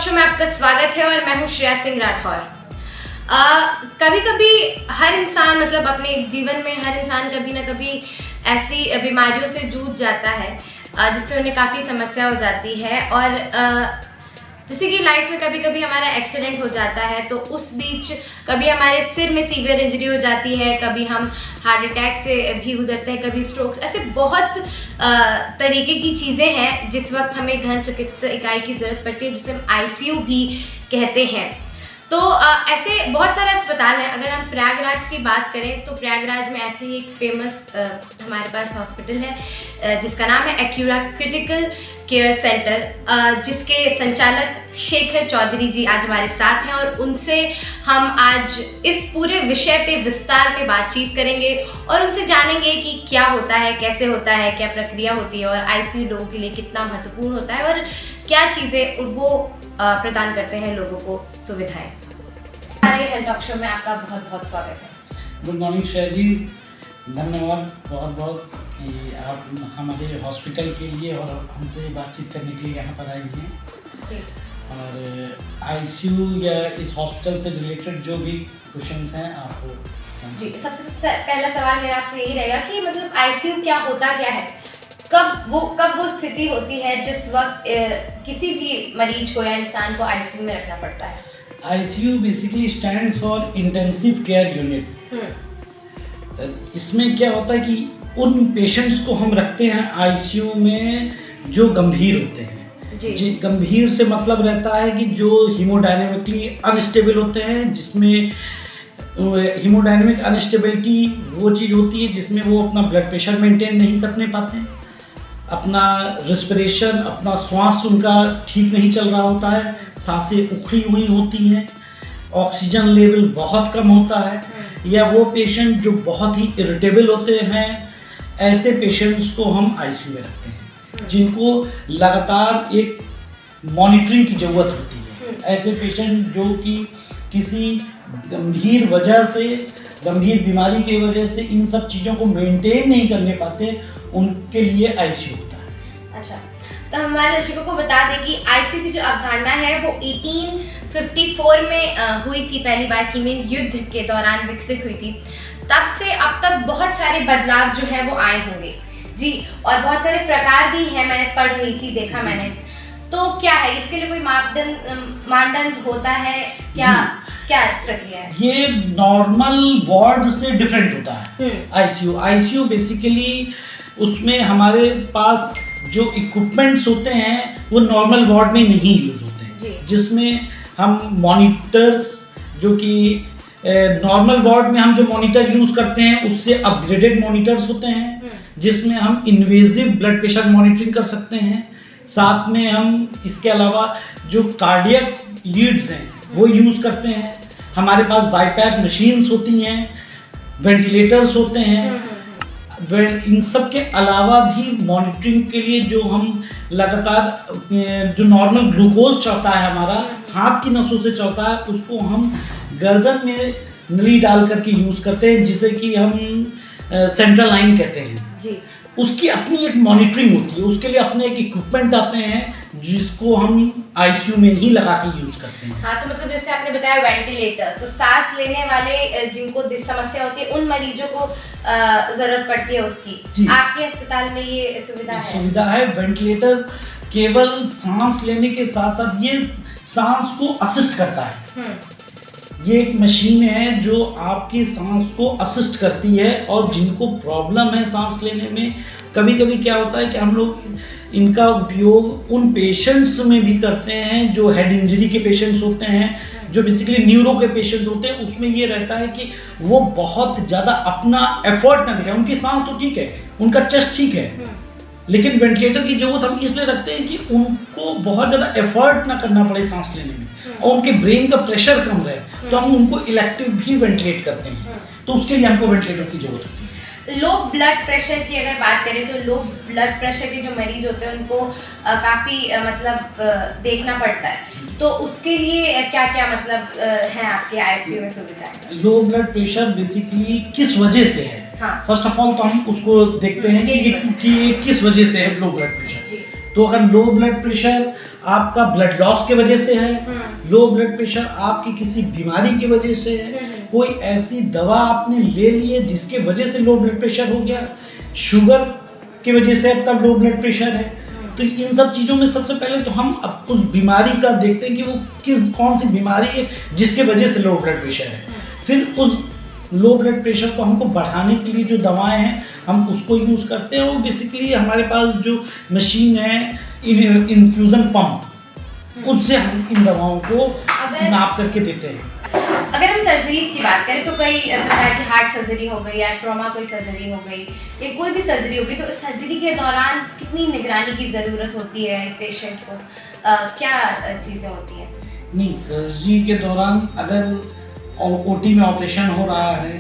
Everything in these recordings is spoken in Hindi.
शो में आपका स्वागत है और मैं हूँ श्रेया सिंह राठौर। कभी कभी हर इंसान मतलब अपने जीवन में हर इंसान कभी ना कभी ऐसी बीमारियों से जूझ जाता है जिससे उन्हें काफ़ी समस्या हो जाती है। और जैसे कि लाइफ में कभी कभी हमारा एक्सीडेंट हो जाता है तो उस बीच कभी हमारे सिर में सीवियर इंजरी हो जाती है, कभी हम हार्ट अटैक से भी गुजरते हैं, कभी स्ट्रोक्स, ऐसे बहुत तरीके की चीज़ें हैं जिस वक्त हमें गहन चिकित्सा इकाई की ज़रूरत पड़ती है, जिसे हम आईसीयू भी कहते हैं। तो ऐसे बहुत सारे अस्पताल हैं। अगर हम प्रयागराज की बात करें तो प्रयागराज में ऐसे ही एक फेमस हमारे पास हॉस्पिटल है जिसका नाम है एक्यूरा क्रिटिकल केयर सेंटर, जिसके संचालक शेखर चौधरी जी आज हमारे साथ हैं और उनसे हम आज इस पूरे विषय पे विस्तार में बातचीत करेंगे और उनसे जानेंगे कि क्या होता है, कैसे होता है, क्या प्रक्रिया होती है और आईसीयू लोगों के लिए कितना महत्वपूर्ण होता है और क्या चीज़ें वो प्रदान करते हैं लोगों को सुविधाएं। हमारे हेल्थ टॉक शो में आपका बहुत बहुत स्वागत है। गुड मॉर्निंग श्रेया जी, धन्यवाद बहुत बहुत कि आप हमारे हॉस्पिटल के लिए और हमसे बातचीत करने के लिए यहाँ पर आई हैं। और आईसीयू या इस हॉस्पिटल से रिलेटेड जो भी क्वेश्चंस हैं आपको जी, सबसे पहला सवाल मेरा आपसे यही रहेगा कि मतलब आईसीयू क्या होता क्या है, कब वो स्थिति होती है जिस वक्त किसी भी मरीज को या इंसान को आईसीयू में रखना पड़ता है। ICU basically stands for intensive care unit. इसमें क्या होता है कि उन पेशेंट्स को हम रखते हैं आईसीयू में जो गंभीर होते हैं। जी, गंभीर से मतलब रहता है कि जो हीमोडायनेमिकली अनस्टेबल होते हैं, जिसमें हीमोडायनेमिक अनस्टेबिलिटी वो चीज़ होती है जिसमें वो अपना ब्लड प्रेशर मेंटेन नहीं करने पाते, अपना रेस्पिरेशन, अपना श्वास उनका ठीक नहीं चल रहा होता है, सांसें उखड़ी हुई होती हैं, ऑक्सीजन लेवल बहुत कम होता है, या वो पेशेंट जो बहुत ही इरिटेबल होते हैं, ऐसे पेशेंट्स को हम आईसीयू में रखते हैं जिनको लगातार एक मॉनिटरिंग की ज़रूरत होती है। ऐसे पेशेंट जो कि किसी गंभीर वजह से, गंभीर बीमारी की वजह से इन सब चीज़ों को मेंटेन नहीं करने पाते, उनके लिए आईसीयू होता है। अच्छा, तो हमारे दर्शकों को बता दें कि आईसीयू की जो अवधारणा है वो 1854 में हुई थी, पहली बार कीमेन युद्ध के दौरान विकसित हुई थी। तब से अब तक बहुत सारे बदलाव जो है वो आए होंगे जी, और बहुत सारे प्रकार भी हैं, मैंने पढ़ रही थी, देखा मैंने। तो क्या है इसके लिए कोई मानदंड होता है क्या प्रक्रिया है? ये नॉर्मल वार्ड से डिफरेंट होता है आईसीयू बेसिकली उसमें हमारे पास जो इक्विपमेंट्स होते हैं वो नॉर्मल वार्ड में नहीं यूज होते हैं, जिसमें हम मॉनिटर्स, जो कि नॉर्मल वार्ड में हम जो मॉनिटर यूज़ करते हैं उससे अपग्रेडेड मॉनिटर्स होते हैं, जिसमें हम इन्वेजिव ब्लड प्रेशर मॉनिटरिंग कर सकते हैं। साथ में हम इसके अलावा जो कार्डियक लीड्स हैं वो यूज़ करते हैं। हमारे पास बाईपैप मशीन्स होती हैं, वेंटिलेटर्स होते हैं। इन सब के अलावा भी मॉनिटरिंग के लिए जो हम लगातार जो नॉर्मल ग्लूकोज चलता है हमारा हाथ की नसों से चलता है, उसको हम गर्दन में नली डाल करके यूज़ करते हैं, जिसे कि हम सेंट्रल लाइन कहते हैं जी। उसकी अपनी एक मॉनिटरिंग होती है, उसके लिए अपने एक इक्विपमेंट आते हैं जिसको हम आईसीयू में ही लगा के यूज़ करते हैं। हाँ, तो मतलब जैसे आपने बताया वेंटिलेटर, तो सांस लेने वाले जिनको समस्या होती है उन मरीजों को ज़रूरत पड़ती है उसकी। आपके अस्पताल में ये सुविधा है? वेंटिलेटर केवल सांस लेने के साथ साथ ये सांस को असिस्ट करता है। ये एक मशीन है जो आपकी सांस को असिस्ट करती है, और जिनको प्रॉब्लम है सांस लेने में, कभी कभी क्या होता है कि हम लोग इनका उपयोग उन पेशेंट्स में भी करते हैं जो हेड इंजरी के पेशेंट्स होते हैं, जो बेसिकली न्यूरो के पेशेंट होते हैं। उसमें ये रहता है कि वो बहुत ज़्यादा अपना एफर्ट ना दिखाएं, उनकी सांस तो ठीक है, उनका चेस्ट ठीक है, लेकिन वेंटिलेटर की जरूरत हम इसलिए रखते हैं कि उनको बहुत ज़्यादा एफर्ट ना करना पड़े सांस लेने में और उनके ब्रेन का प्रेशर कम रहे, तो हम उनको इलेक्टिव भी वेंटिलेट करते हैं। तो उसके लिए हमको वेंटिलेटर की जरूरत होती है। लो ब्लड प्रेशर की अगर बात करें तो लो ब्लड प्रेशर के जो मरीज होते हैं उनको काफ़ी मतलब देखना पड़ता है, तो उसके लिए क्या क्या मतलब है आपके आईसीयू में सुविधाएं? लो ब्लड प्रेशर बेसिकली किस वजह से है? फर्स्ट ऑफ ऑल तो हम उसको देखते हैं कि ये किस वजह से है लो ब्लड प्रेशर। तो अगर लो ब्लड प्रेशर आपका ब्लड लॉस के वजह से है, लो ब्लड प्रेशर आपकी किसी बीमारी की वजह से है, कोई ऐसी दवा आपने ले ली है जिसके वजह से लो ब्लड प्रेशर हो गया, शुगर की वजह से आपका लो ब्लड प्रेशर है, तो इन सब चीज़ों में सबसे पहले तो हम अब उस बीमारी का देखते हैं कि वो कौन सी बीमारी है जिसके वजह से लो ब्लड प्रेशर है। फिर उस लो ब्लड प्रेशर को हमको बढ़ाने के लिए जो दवाएं हैं हम उसको यूज़ करते हैं। वो बेसिकली हमारे पास जो मशीन है इन्फ्यूज़न पंप, उससे हम इन दवाओं को नाप करके देते हैं। अगर हम सर्जरीज की बात करें तो कई प्रकार की हार्ट सर्जरी हो गई या ट्रॉमा कोई सर्जरी हो गई या कोई भी सर्जरी हो गई, तो सर्जरी के दौरान कितनी निगरानी की ज़रूरत होती है पेशेंट को, क्या चीज़ें होती हैं? नहीं, सर्जरी के दौरान अगर ओटी में ऑपरेशन हो रहा है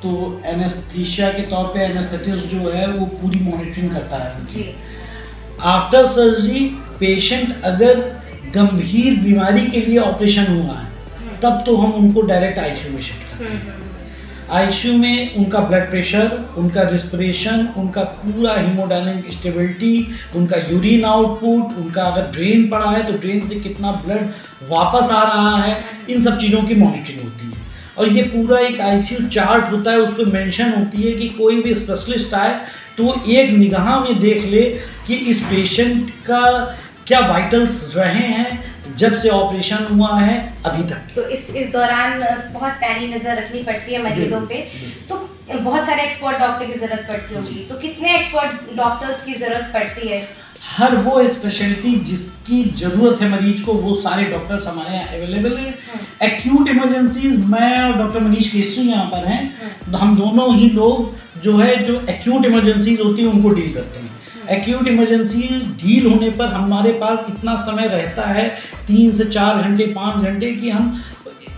तो एनेस्थीसिया के तौर पे एनेस्थेटिस्ट जो है वो पूरी मॉनिटरिंग करता है जी। आफ्टर सर्जरी पेशेंट अगर गंभीर बीमारी के लिए ऑपरेशन हुआ है तब तो हम उनको डायरेक्ट आईसीयू में शिफ्ट करते हैं। आईसीयू में उनका ब्लड प्रेशर, उनका रिस्पिरेशन, उनका पूरा हीमोडायनामिक स्टेबिलिटी, उनका यूरिन आउटपुट, उनका अगर ड्रेन पड़ा है तो ड्रेन से कितना ब्लड वापस आ रहा है, इन सब चीज़ों की मॉनिटरिंग होती है। और ये पूरा एक आईसीयू चार्ट होता है, उसको मेंशन होती है कि कोई भी स्पेशलिस्ट आए तो वो एक निगाह में देख ले कि इस पेशेंट का क्या वाइटल्स रहे हैं जब से ऑपरेशन हुआ है अभी तक। तो इस दौरान बहुत पैनी नज़र रखनी पड़ती है मरीजों पे, तो बहुत सारे एक्सपर्ट डॉक्टर की ज़रूरत पड़ती होगी, तो कितने एक्सपर्ट डॉक्टर्स की ज़रूरत पड़ती है? हर वो स्पेशलिटी जिसकी ज़रूरत है मरीज को वो सारे डॉक्टर्स हमारे यहाँ अवेलेबल हैं। एक्यूट इमरजेंसीज मैं और डॉक्टर मनीष केसरी यहाँ पर हैं, तो हम दोनों ही लोग जो है जो एक्यूट इमरजेंसीज होती है उनको डील करते हैं। एक्यूट इमरजेंसी डील होने पर हमारे पास इतना समय रहता है 3 से 4 घंटे 5 घंटे कि हम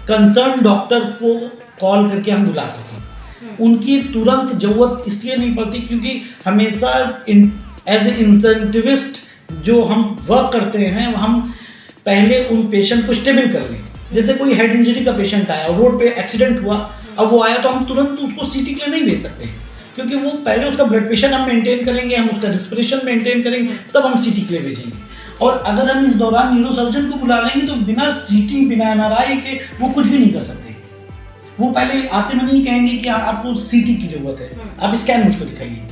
कंसर्न डॉक्टर को कॉल करके हम बुला सकें। उनकी तुरंत ज़रूरत इसलिए नहीं पड़ती क्योंकि हमेशा एज ए इंसेंटिविस्ट जो हम वर्क करते हैं हम पहले उन पेशेंट को स्टेबल कर लें। जैसे कोई हेड इंजरी का पेशेंट आया, रोड पे एक्सीडेंट हुआ, अब वो आया तो हम तुरंत उसको सीटी के लिए नहीं भेज सकते क्योंकि वो पहले उसका ब्लड प्रेशर हम मेंटेन करेंगे, हम उसका रिस्पिरेशन मेंटेन करेंगे, तब हम सीटी के लिए भेजेंगे। और अगर हम इस दौरान न्यूरोसर्जन को बुला लेंगे तो बिना सीटी बिना एमआरआई के वो कुछ भी नहीं कर सकते। वो पहले आते में नहीं कहेंगे कि आपको सीटी की ज़रूरत है, आप स्कैन मुझको दिखाइए।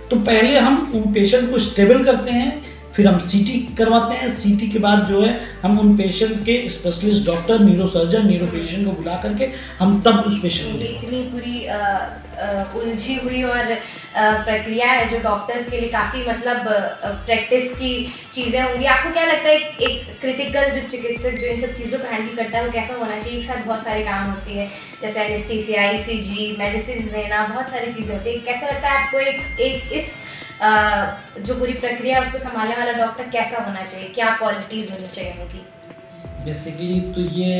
तो पहले हम उन पेशेंट को स्टेबल करते हैं, फिर हम सीटी करवाते हैं। सीटी के बाद जो है हम उन पेशेंट के स्पेशलिस्ट डॉक्टर, न्यूरोसर्जन, न्यूरोफिजिशियन को बुला करके हम तब उस पेशेंट को इतनी पूरी उलझी हुई और प्रक्रिया है जो डॉक्टर्स के लिए काफ़ी मतलब प्रैक्टिस की चीज़ें होंगी। आपको क्या लगता है एक क्रिटिकल जो चिकित्सक जो इन सब चीज़ों को हैंडल करता है वो कैसा होना चाहिए? एक साथ बहुत सारे काम होती है जैसे एनेस्थीसिया, ईसीजी, मेडिसिन देना, बहुत सारी चीज़ें होती है। कैसा लगता है आपको एक इस जो पूरी प्रक्रिया उसको संभालने वाला डॉक्टर कैसा होना चाहिए? क्या क्वालिटीज़ होनी चाहिए उनकी? बेसिकली तो ये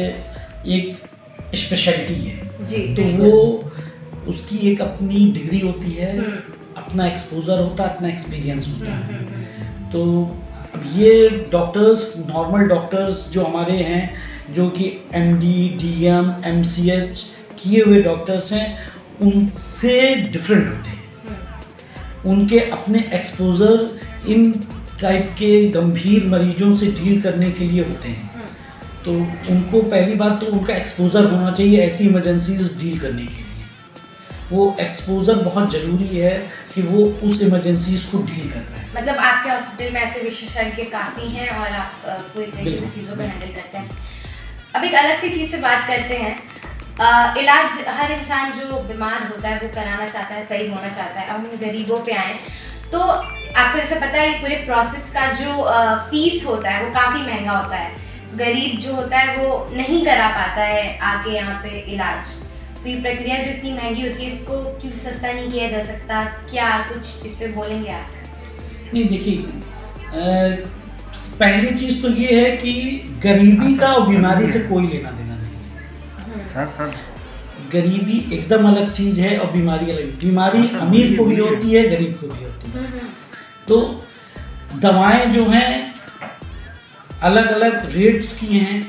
एक स्पेशलिटी है जी, तो वो उसकी एक अपनी डिग्री होती है, अपना एक्सपोजर होता है, अपना एक्सपीरियंस होता है। तो अब ये डॉक्टर्स, नॉर्मल डॉक्टर्स जो हमारे हैं जो कि एमडी, डीएम, एमसीएच किए हुए डॉक्टर्स हैं, उनसे डिफरेंट होते हैं। उनके अपने एक्सपोजर इन टाइप के गंभीर मरीजों से डील करने के लिए होते हैं। तो उनको पहली बात तो उनका एक्सपोजर होना चाहिए ऐसी इमरजेंसीज डील करने के लिए। वो एक्सपोजर बहुत ज़रूरी है कि वो उस इमरजेंसीज को डील कर पाए। मतलब आपके हॉस्पिटल में ऐसे विशेषज्ञ काफ़ी हैं और आप पूरी तरीके से चीज़ों को हैंडल करते हैं। अब एक अलग सी चीज़ से बात करते हैं। इलाज हर इंसान जो बीमार होता है वो कराना चाहता है, सही होना चाहता है। अब हम गरीबों पे आए तो आपको जैसे पता है पूरे प्रोसेस का जो फीस होता है वो काफ़ी महंगा होता है। गरीब जो होता है वो नहीं करा पाता है आके यहाँ पे इलाज। तो ये प्रक्रिया जो इतनी महंगी होती है इसको क्यों सस्ता नहीं किया जा सकता? क्या कुछ इस पे बोलेंगे आप? नहीं, देखिए पहली चीज़ तो ये है कि गरीबी का और बीमारी से कोई लेना देना नहीं। गरीबी एकदम अलग चीज़ है और बीमारी अलग। बीमारी अमीर को भी होती है, गरीब को भी होती है। तो दवाएं जो हैं अलग अलग रेट्स की हैं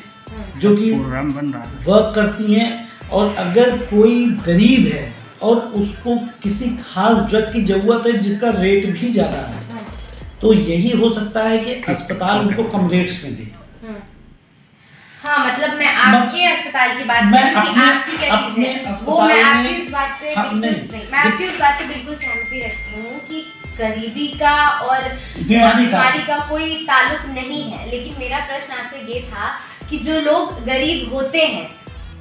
जो कि वर्क करती हैं। और अगर कोई गरीब है और उसको किसी खास ड्रग की ज़रूरत है जिसका रेट भी ज़्यादा है तो यही हो सकता है कि अस्पताल उनको कम रेट्स में दे। हाँ, मतलब मैं आपके अस्पताल की बात कर रही हूँ कि आपकी क्या चीज़ है, वो मैं आपकी इस बात से बिल्कुल नहीं, मैं आपकी उस बात से बिल्कुल सहमति रखती हूँ कि गरीबी का और बीमारी का कोई ताल्लुक नहीं है। लेकिन मेरा प्रश्न आपसे ये था कि जो लोग गरीब होते हैं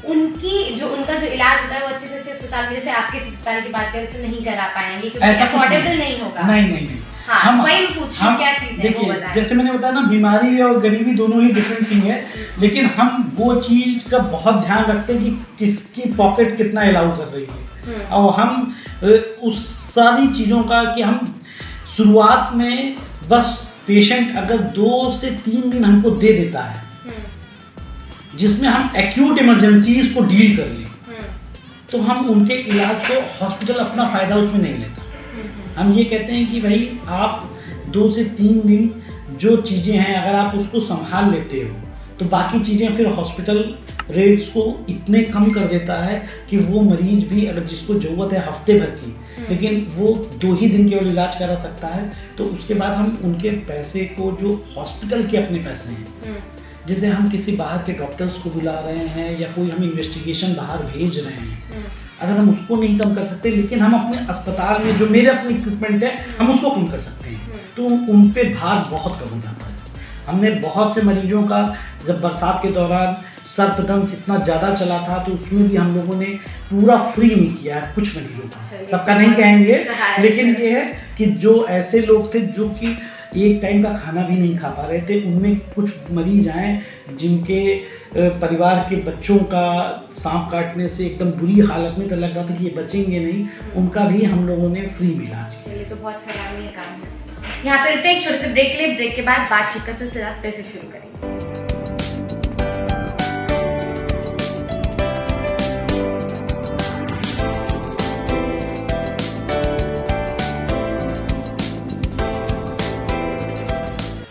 उनका जो इलाज होता है वो अच्छे से अच्छे अस्पताल में, जैसे आपके अस्पताल की बात करें तो नहीं करा पाएंगे क्योंकि अफोर्डेबल नहीं होगा। नहीं। हाँ, हम वही पूछूं क्या चीज़ है वो बताएं। जैसे मैंने बताया ना, बीमारी और गरीबी दोनों ही डिफरेंट थिंग है, लेकिन हम वो चीज़ का बहुत ध्यान रखते हैं कि किसकी पॉकेट कितना अलाउ कर रही है, और हम उस सारी चीज़ों का कि हम शुरुआत में बस पेशेंट अगर 2 से 3 दिन हमको दे देता है जिसमें हम एक्यूट इमरजेंसीज को डील कर लें, तो हम उनके इलाज को हॉस्पिटल अपना फ़ायदा उसमें नहीं लेता। हम ये कहते हैं कि भाई आप 2 से 3 दिन जो चीज़ें हैं अगर आप उसको संभाल लेते हो तो बाकी चीज़ें फिर हॉस्पिटल रेट्स को इतने कम कर देता है कि वो मरीज भी अगर जिसको ज़रूरत है हफ्ते भर की, लेकिन वो 2 ही दिन केवल इलाज करा सकता है, तो उसके बाद हम उनके पैसे को, जो हॉस्पिटल के अपने पैसे हैं, जैसे हम किसी बाहर के डॉक्टर्स को बुला रहे हैं या कोई हम इन्वेस्टिगेशन बाहर भेज रहे हैं, अगर हम उसको नहीं कम कर सकते लेकिन हम अपने अस्पताल में जो मेरे अपने इक्विपमेंट है हम उसको कम कर सकते हैं, तो उन पे भार बहुत कम हो जाता है। हमने बहुत से मरीजों का, जब बरसात के दौरान सर्पदंश इतना ज़्यादा चला था तो उसमें भी हम लोगों ने पूरा फ्री में किया है कुछ मरीजों का, सबका नहीं कहेंगे, लेकिन ये है कि जो ऐसे लोग थे जो कि एक टाइम का खाना भी नहीं खा पा रहे थे, उनमें कुछ मरीज आए जिनके परिवार के बच्चों का सांप काटने से एकदम बुरी हालत में, तो लग रहा था कि ये बचेंगे नहीं, उनका भी हम लोगों ने फ्री में इलाज किया। ये तो बहुत सराहनीय काम है। यहाँ पे रुकते हैं, एक छोटे से ब्रेक ले, ब्रेक के बाद बातचीत का सिलसिला फिर से शुरू करेंगे।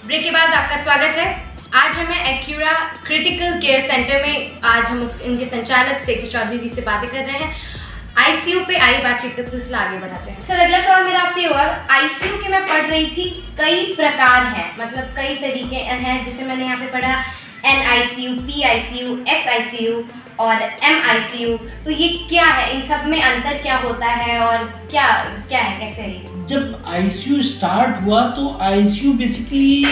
ब्रेक के बाद आपका स्वागत है। आज हमें एक्यूरा क्रिटिकल केयर सेंटर में आज हम इनके संचालक शेखर चौधरी जी से बातें कर रहे हैं। आईसीयू पे आई बातचीत का सिलसिला आगे बढ़ाते हैं। सर, अगला सवाल मेरा आपसे होगा, आईसीयू के मैं पढ़ रही थी कई प्रकार हैं, मतलब कई तरीके हैं, जैसे मैंने यहाँ पे पढ़ा NICU, PICU, SICU और MICU, तो ये क्या है, इन सब में अंतर क्या होता है और क्या है, कैसे है? जब आईसीयू स्टार्ट हुआ तो आईसीयू बेसिकली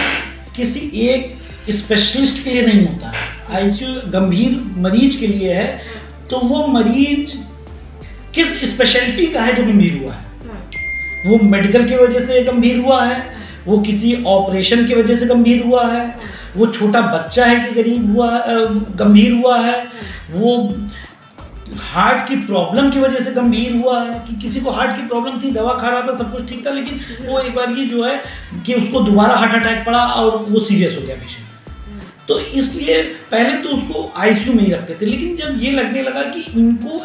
किसी एक स्पेशलिस्ट के लिए नहीं होता है, आईसीयू गंभीर मरीज के लिए है। तो वो मरीज किस स्पेशलिटी का है जो गंभीर हुआ है, वो मेडिकल की वजह से गंभीर हुआ है, वो किसी ऑपरेशन की वजह से गंभीर हुआ है, वो छोटा बच्चा है कि गंभीर हुआ है, वो हार्ट की प्रॉब्लम की वजह से गंभीर हुआ है कि किसी को हार्ट की प्रॉब्लम थी, दवा खा रहा था, सब कुछ ठीक था, लेकिन वो एक बार ये जो है कि उसको दोबारा हार्ट अटैक पड़ा और वो सीरियस हो गया पेशेंट। तो इसलिए पहले तो उसको आईसीयू में ही रखते थे, लेकिन जब ये लगने लगा कि इनको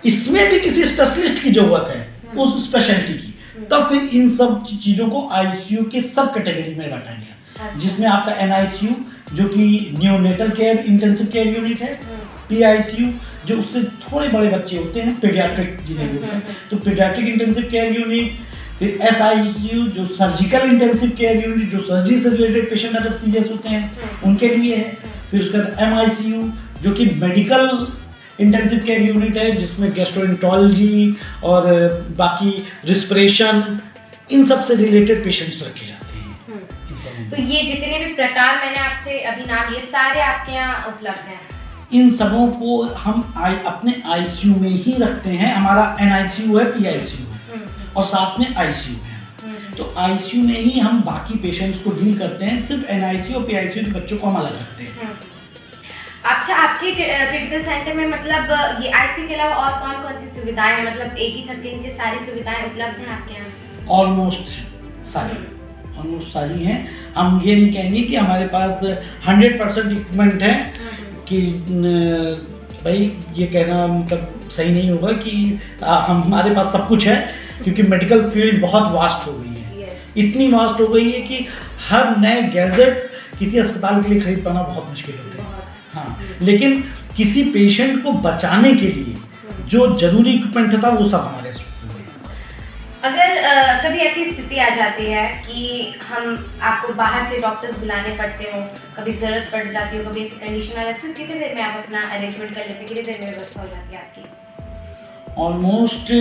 इसमें भी किसी स्पेशलिस्ट की जरूरत है उस स्पेशलिटी की, तब फिर इन सब चीज़ों को आईसीयू के सब कैटेगरी में बांटा गया, जिसमें आपका NICU जो कि neonatal care intensive care unit है, PICU जो उससे थोड़े बड़े बच्चे होते हैं, पीडियाट्रिक जिन्हें बोलते हैं, तो पीडियाट्रिक इंटेंसिव केयर यूनिट, फिर SICU जो सर्जिकल इंटेंसिव केयर यूनिट, जो सर्जरी से रिलेटेड पेशेंट अगर सीरियस होते हैं उनके लिए है, फिर उसके बाद MICU जो कि मेडिकल इंटेंसिव केयर यूनिट है जिसमें गैस्ट्रोएंटरोलॉजी और बाकी रिस्पिरेशन, इन सब से रिलेटेड पेशेंट्स रखे जाते हैं। तो ये जितने भी प्रकार मैंने आपसे अभी नाम लिए, सारे आपके यहाँ उपलब्ध हैं? इन सबों को हम अपने आईसीयू में ही रखते हैं। हमारा NICU है, PICU है और साथ में ICU है। तो आईसीयू में ही हम बाकी पेशेंट्स को डील करते हैं, सिर्फ NICU और PICU के बच्चों को हम अलग रखते हैं। अच्छा, आपके क्रिटिकल सेंटर में मतलब ये आईसीयू के अलावा और कौन कौन सी सुविधाएं हैं, मतलब एक ही छत के नीचे सारी सुविधाएं उपलब्ध हैं आपके यहाँ? ऑलमोस्ट सारी हैं। हम ये नहीं कहेंगे कि हमारे पास 100% इक्विपमेंट है कि भाई ये कहना मतलब सही नहीं होगा कि हमारे पास सब कुछ है, क्योंकि मेडिकल फील्ड बहुत वास्ट हो गई है, इतनी वास्ट हो गई है कि हर नए गैजेट किसी अस्पताल के लिए खरीद पाना बहुत मुश्किल होता है। हाँ, लेकिन किसी पेशेंट को बचाने के लिए जो जरूरी इक्विपमेंट था वो सब हमारे अस्पताल में। अगर कभी ऐसी स्थिति आ जाती है कि हम आपको बाहर से डॉक्टर्स बुलाने पड़ते हो, कभी ज़रूरत पड़ जाती हो, कभी ऐसी कंडीशन आ जाती है, तो कितनी देर में आप अपना अरेंजमेंट कर लेते हैं, कितनी देर में व्यवस्था हो जाती है आपकी? ऑलमोस्ट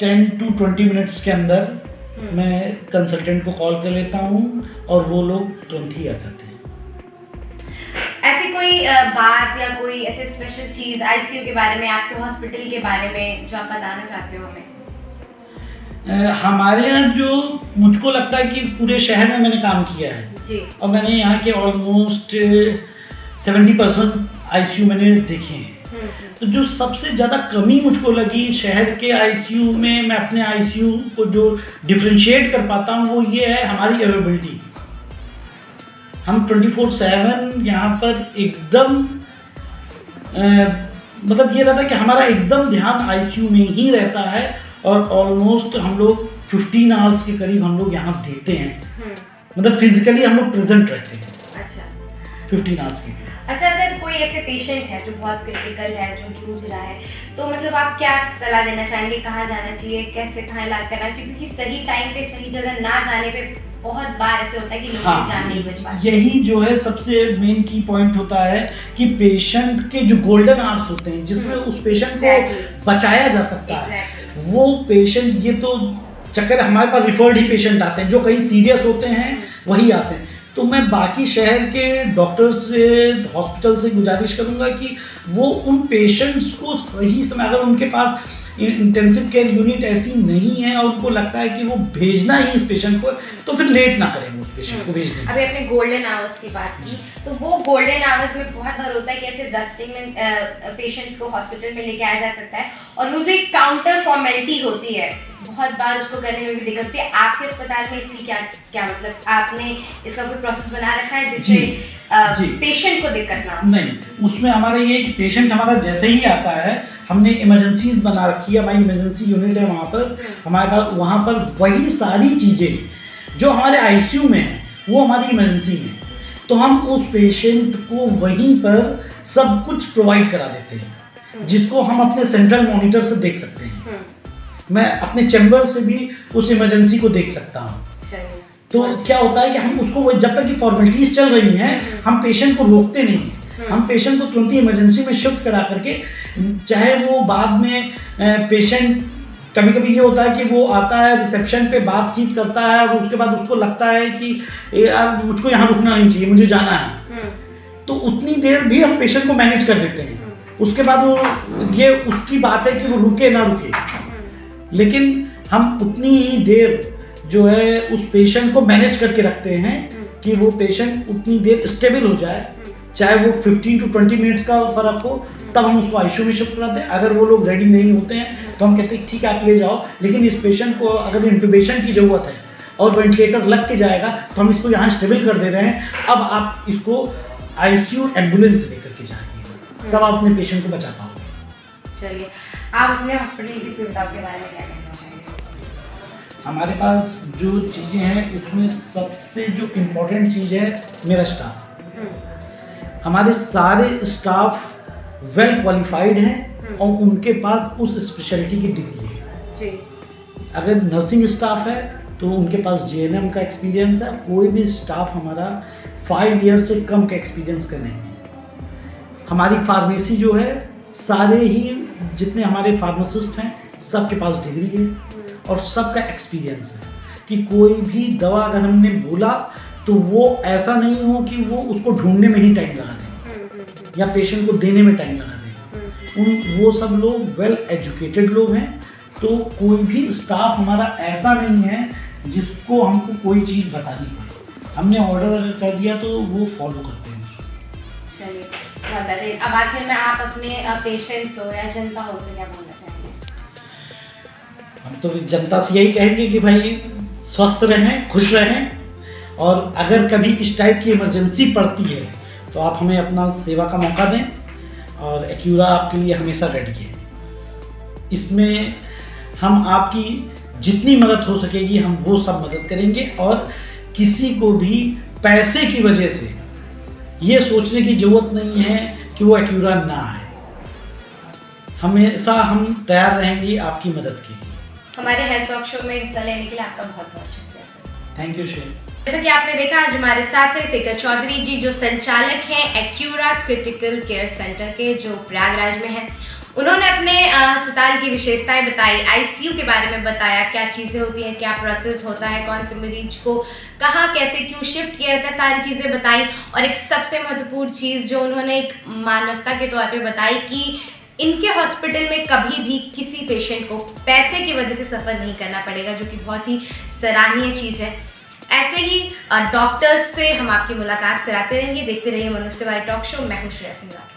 10 to 20 मिनट्स के अंदर मैं कंसल्टेंट को कॉल कर लेता हूँ और वो लोग तुरंत ही आ जाते हैं। ऐसी कोई बात या कोई ऐसे स्पेशल चीज़ आईसीयू के बारे में, आपके हॉस्पिटल के बारे में जो आप बताना चाहते हो हमें? हमारे यहाँ जो मुझको लगता है कि पूरे शहर में मैंने काम किया है जी। और मैंने यहाँ के ऑलमोस्ट 70% आईसीयू मैंने देखे हैं। तो जो सबसे ज़्यादा कमी मुझको लगी शहर के आईसीयू में, मैं अपने आईसीयू को जो डिफ्रेंशिएट कर पाता हूँ वो ये है हमारी अवेलेबिलिटी। हम 24/7 यहाँ पर एकदम मतलब ये रहता है कि हमारा एकदम ध्यान आईसीयू में ही रहता है और ऑलमोस्ट हम लोग 15 आवर्स के करीब हम लोग यहाँ देते हैं। मतलब फिजिकली हम लोग प्रेजेंट रहते हैं। अच्छा, 15 आवर्स के लिए। अच्छा, अगर कोई ऐसे पेशेंट है जो बहुत क्रिटिकल है, जो जूझ रहा है, तो मतलब आप क्या सलाह देना चाहेंगे, कहाँ जाना चाहिए, कैसे कहाँ इलाज करना चाहिए? क्योंकि सही टाइम पे सही जगह ना जाने पे बहुत बार ऐसे होता है कि लोगों की जान नहीं बच पाती। यही जो है सबसे मेन की पॉइंट होता है कि पेशेंट के जो गोल्डन आवर्स होते हैं जिसमें उस पेशेंट को बचाया जा सकता है, वो पेशेंट, ये तो चक्कर हमारे पास रिफर्ड ही पेशेंट आते हैं, जो कहीं सीरियस होते हैं वही आते हैं। तो मैं बाकी शहर के डॉक्टर्स से, हॉस्पिटल से गुजारिश करूंगा कि वो उन पेशेंट्स को सही समय, अगर उनके पास इंटेंसिव केयर यूनिट ऐसी नहीं है और उनको लगता है कि वो भेजना ही इस पेशेंट को, तो फिर लेट ना करें उस पेशेंट को भेजने। अभी आपने गोल्डन आवर्स की बात की, तो वो गोल्डन आवर्स में बहुत बार होता है कि ऐसे रस्टिंग में पेशेंट्स को हॉस्पिटल में लेके आया जा सकता है और वो जो एक काउंटर फॉर्मेलिटी होती है बहुत बार उसको करने में भी दिक्कत होती है। आपके अस्पताल में इसकी क्या मतलब, आपने इसका कोई प्रोसेस बना रखा है जिससे पेशेंट को दिक्कत ना हो? नहीं, उसमें हमारा ये कि पेशेंट हमारा जैसे ही आता है, हमने इमरजेंसीज बना रखी है, हमारी इमरजेंसी यूनिट है वहाँ पर, हमारे पास वहाँ पर वही सारी चीज़ें जो हमारे आईसीयू में है वो हमारी इमरजेंसी में, तो हम उस पेशेंट को वहीं पर सब कुछ प्रोवाइड करा देते हैं, जिसको हम अपने सेंट्रल मॉनिटर से देख सकते हैं। मैं अपने चैम्बर से भी उस इमरजेंसी को देख सकता हूँ। तो क्या होता है कि हम उसको, जब तक की फॉर्मेलिटीज चल रही हैं, हम पेशेंट को रोकते नहीं हैं, हम पेशेंट को तुरंत ही इमरजेंसी में शिफ्ट करा करके, चाहे वो बाद में पेशेंट, कभी कभी ये होता है कि वो आता है रिसेप्शन पे बातचीत करता है और उसके बाद उसको लगता है कि यार मुझको यहाँ रुकना नहीं चाहिए, मुझे जाना है, तो उतनी देर भी हम पेशेंट को मैनेज कर देते हैं। उसके बाद वो, ये उसकी बात है कि वो रुके ना रुके, लेकिन हम उतनी ही देर जो है उस पेशेंट को मैनेज करके रखते हैं कि वो पेशेंट उतनी देर स्टेबल हो जाए, चाहे वो 15 to 20 मिनट्स का फर्क हो, तब हम उसको आईसीयू में शिफ्ट कराते हैं। अगर वो लोग रेडी नहीं होते हैं तो हम कहते हैं ठीक है आप ले जाओ, लेकिन इस पेशेंट को अगर इंट्यूबेशन की ज़रूरत है और वेंटिलेटर लग के जाएगा तो हम इसको यहाँ स्टेबल कर दे रहे हैं, अब आप इसको आईसीयू एम्बुलेंस से लेकर के जाइए, तब आप अपने पेशेंट को बचा पाओगे। चलिए, आप अपने हॉस्पिटल की सुविधा के बारे में क्या कहना चाहेंगे? हमारे पास जो चीज़ें हैं उसमें सबसे जो इम्पोर्टेंट चीज़ है मेरा स्टाफ। हमारे सारे स्टाफ वेल क्वालिफाइड हैं और उनके पास उस स्पेशलिटी की डिग्री है। जी। अगर नर्सिंग स्टाफ है तो उनके पास जेएनएम का एक्सपीरियंस है। कोई भी स्टाफ हमारा 5 ईयर से कम का एक्सपीरियंस का नहीं है। हमारी फार्मेसी जो है, सारे ही जितने हमारे फार्मासिस्ट हैं सबके पास डिग्री है और सबका एक्सपीरियंस है कि कोई भी दवा अगर हमने बोला तो वो ऐसा नहीं हो कि वो उसको ढूंढने में ही टाइम लगा दें या पेशेंट को देने में टाइम लगा दें। वो सब लोग वेल एजुकेटेड लोग हैं, तो कोई भी स्टाफ हमारा ऐसा नहीं है जिसको हमको कोई चीज़ बतानी पड़े। हमने ऑर्डर कर दिया तो वो फॉलो करते हैं। चलिए, अब आखिर में आप अपने पेशेंट्स हो या जनता हो से क्या बोलना चाहेंगे? हम तो जनता से यही कहेंगे कि भाई स्वस्थ रहें, खुश रहें, और अगर कभी इस टाइप की इमरजेंसी पड़ती है तो आप हमें अपना सेवा का मौका दें और एक्यूरा आपके लिए हमेशा रेडी है। इसमें हम आपकी जितनी मदद हो सकेगी हम वो सब मदद करेंगे, और किसी को भी पैसे की वजह से ये सोचने की ज़रूरत नहीं है कि वो एक्यूरा ना आए। हमेशा हम तैयार रहेंगे आपकी मदद के लिए। हमारे हेल्थ टॉक शो में हिस्सा लेने के लिए आपका बहुत बहुत शुक्रिया सर। थैंक यू शेर। जैसा कि आपने देखा, आज हमारे साथ है शेखर चौधरी जी, जो संचालक हैं एक्यूरा क्रिटिकल केयर सेंटर के, जो प्रयागराज में है। उन्होंने अपने अस्पताल की विशेषताएं बताई, आईसीयू के बारे में बताया, क्या चीज़ें होती हैं, क्या प्रोसेस होता है, कौन से मरीज को कहाँ कैसे क्यों शिफ्ट किया जाता है, सारी चीज़ें बताई। और एक सबसे महत्वपूर्ण चीज़ जो उन्होंने एक मानवता के तौर पे बताई कि इनके हॉस्पिटल में कभी भी किसी पेशेंट को पैसे की वजह से सफ़र नहीं करना पड़ेगा, जो कि बहुत ही सराहनीय चीज़ है। ऐसे ही डॉक्टर्स से हम आपकी मुलाकात कराते रहेंगे। देखते रहिए मनोज तिवारी टॉक शो। मैं हूँ श्रेया सिंह राठौर।